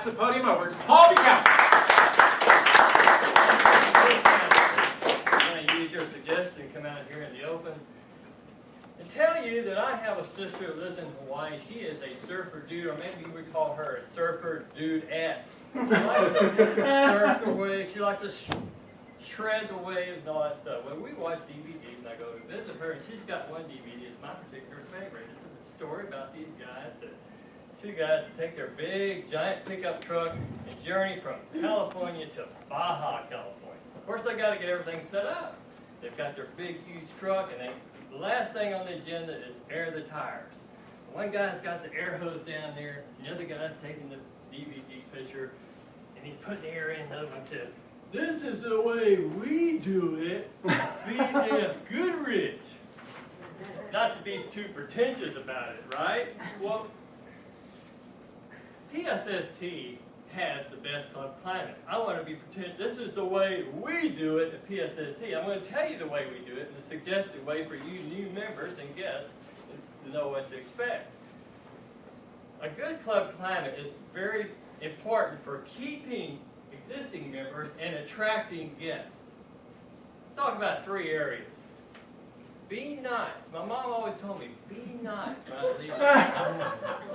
the podium over to Paul Bukowski. I'm going to use your suggestion to come out here in the open and tell you that I have a sister who lives in Hawaii. She is a surfer dude, or maybe you would call her a surfer dude-ette. She likes to surf the waves. She likes to shred the waves and all that stuff. When we watch DVDs and I go to visit her, and she's got one DVD that's my particular favorite. It's a story about these guys, two guys that take their big, giant pickup truck and journey from California to Baja, California. Of course, they got to get everything set up. They've got their big, huge truck, and the last thing on the agenda is air the tires. One guy's got the air hose down there, and the other guy's taking the DVD picture, and he's putting the air in, and the other one says, "This is the way we do it, B.F. Goodrich." Not to be too pretentious about it, right? Well, PSST has the best club climate. I want to be pretentious. This is the way we do it at PSST. I'm going to tell you the way we do it, and the suggested way for you new members and guests to know what to expect. A good club climate is very important for keeping existing members and attracting guests. Talk about 3 areas. Be nice. My mom always told me, be nice when I leave.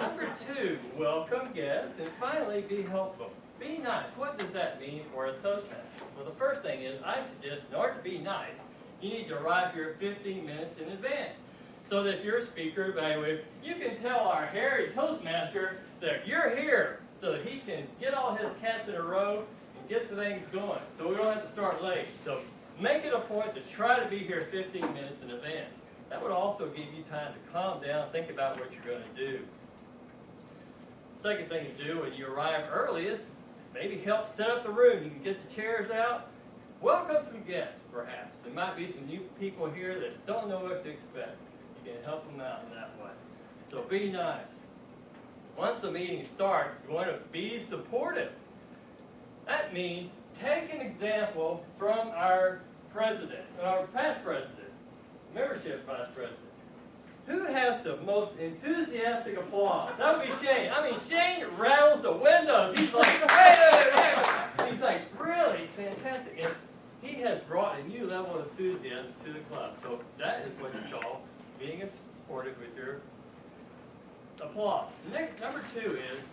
Number 2, welcome guests. And finally, be helpful. Be nice. What does that mean for a Toastmaster? Well, the first thing is, I suggest in order to be nice, you need to arrive here 15 minutes in advance. So that if you're a speaker evaluator, you can tell our hairy Toastmaster that you're here so that he can get all his cats in a row and get the things going. So we don't have to start late. So make it a point to try to be here 15 minutes in advance. That would also give you time to calm down, think about what you're going to do. Second thing to do when you arrive early is maybe help set up the room. You can get the chairs out. Welcome some guests, perhaps. There might be some new people here that don't know what to expect. You can help them out in that way. So be nice. Once the meeting starts, you want to be supportive. That means take an example from our president, our past president, membership vice president. Who has the most enthusiastic applause? That would be Shane. I mean, Shane rattles the windows. He's like, hey. He's like, really fantastic. And he has brought a new level of enthusiasm to the club. So that is what you call being supportive with your applause. Number 2 is,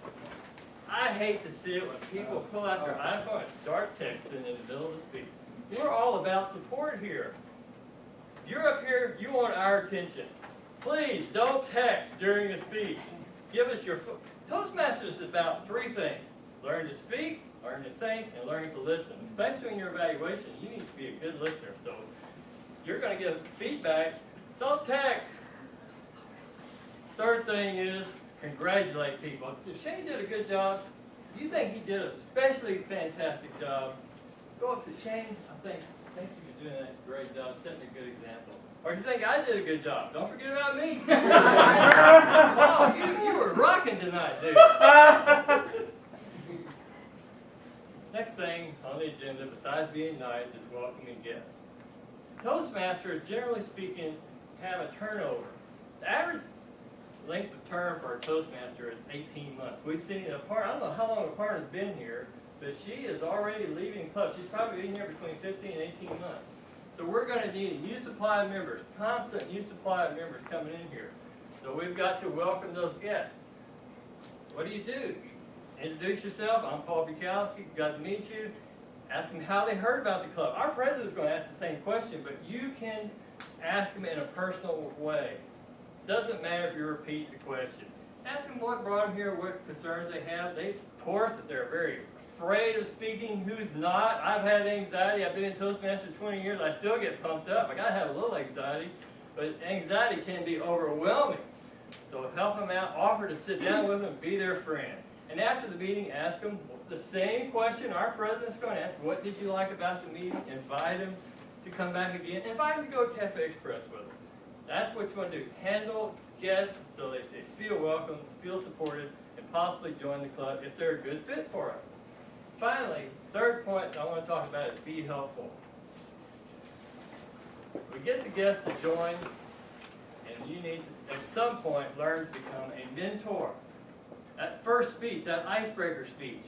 I hate to see it when people pull out their iPhone and start texting in the middle of the speech. We're all about support here. If you're up here, you want our attention. Please don't text during the speech. Give us your Toastmasters is about 3 things. Learn to speak, learn to think, and learn to listen. Especially in your evaluation, you need to be a good listener. So you're going to get feedback. Don't text. Third thing is congratulate people. If Shane did a good job, you think he did a especially fantastic job, go up to Shane. I think you're doing a great job, setting a good example. Or if you think I did a good job, don't forget about me. Wow, you were rocking tonight, dude. Next thing on the agenda, besides being nice, is welcoming guests. Toastmasters, generally speaking, have a turnover. The average length of term for a Toastmaster is 18 months. We've seen it apart. I don't know how long apart has been here, but she is already leaving the club. She's probably been here between 15 and 18 months. So we're going to need a new supply of members, constant new supply of members coming in here. So we've got to welcome those guests. What do? You introduce yourself. I'm Paul Bukowski. Glad to meet you. Ask them how they heard about the club. Our president's going to ask the same question, but you can ask them in a personal way. Doesn't matter if you repeat the question. Ask them what brought them here, what concerns they have. Of course, if they're very afraid of speaking, who's not? I've had anxiety. I've been in Toastmasters 20 years. I still get pumped up. I got to have a little anxiety, but anxiety can be overwhelming. So help them out. Offer to sit down with them, be their friend. And after the meeting, ask them the same question our president's going to ask. What did you like about the meeting? Invite them to come back again. Invite them to go to Cafe Express with them. That's what you want to do. Handle guests so that they feel welcome, feel supported, and possibly join the club if they're a good fit for us. Finally, third point I want to talk about is be helpful. We get the guests to join, and you need to, at some point, learn to become a mentor. That first speech, that icebreaker speech.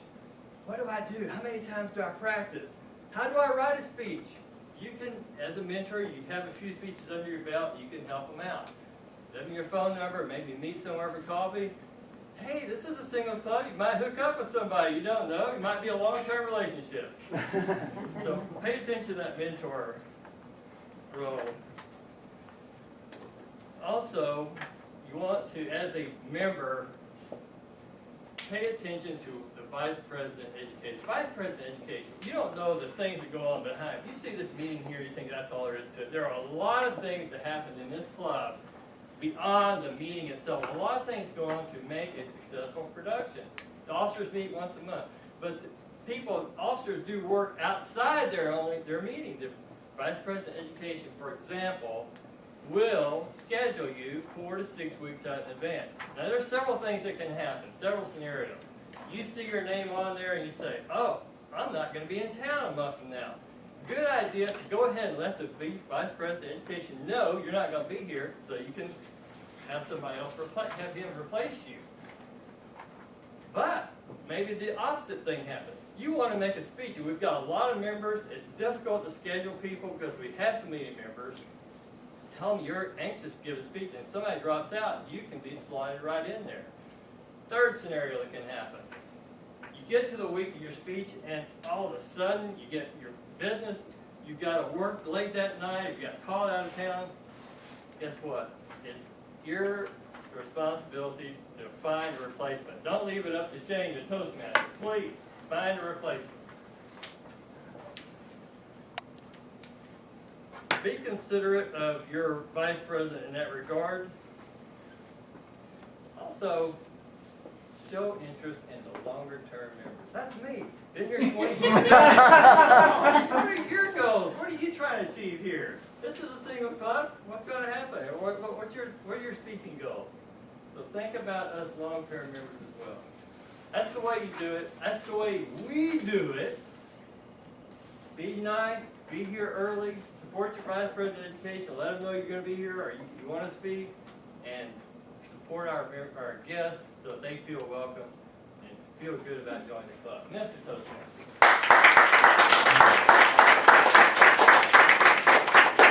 What do I do? How many times do I practice? How do I write a speech? You can, as a mentor, you have a few speeches under your belt, you can help them out. Give them your phone number, maybe meet somewhere for coffee. Hey, this is a singles club. You might hook up with somebody you don't know. It might be a long-term relationship. So pay attention to that mentor role. Also, you want to, as a member, pay attention to the Vice President Education. Vice President Education, you don't know the things that go on behind. You see this meeting here, you think that's all there is to it. There are a lot of things that happen in this club beyond the meeting itself. A lot of things go on to make a successful production. The officers meet once a month, but officers do work outside their meeting. The Vice President Education, for example, will schedule you 4 to 6 weeks out in advance. Now there's several things that can happen, several scenarios. You see your name on there and you say, oh, I'm not going to be in town a month from now. Good idea to go ahead and let the Vice President of Education know you're not going to be here so you can have somebody else have him replace you. But maybe the opposite thing happens. You want to make a speech, and we've got a lot of members. It's difficult to schedule people because we have so many members. Tell them you're anxious to give a speech, and if somebody drops out, you can be slotted right in there. Third scenario that can happen. You get to the week of your speech, and all of a sudden, you get your business, you've got to work late that night, you got called out of town. Guess what? It's your responsibility to find a replacement. Don't leave it up to Shane to Toastmasters. Please, find a replacement. Be considerate of your vice president in that regard. Also, show interest in the longer-term members. That's me. Been here 20 years. What are your goals? What are you trying to achieve here? This is a single club. What's going to happen? What are your speaking goals? So think about us long-term members as well. That's the way you do it. That's the way we do it. Be nice. Be here early. Support your vice president of education. Let them know you're going to be here or you want to speak. And support our guests so they feel welcome and feel good about joining the club. Mr. Toastmaster.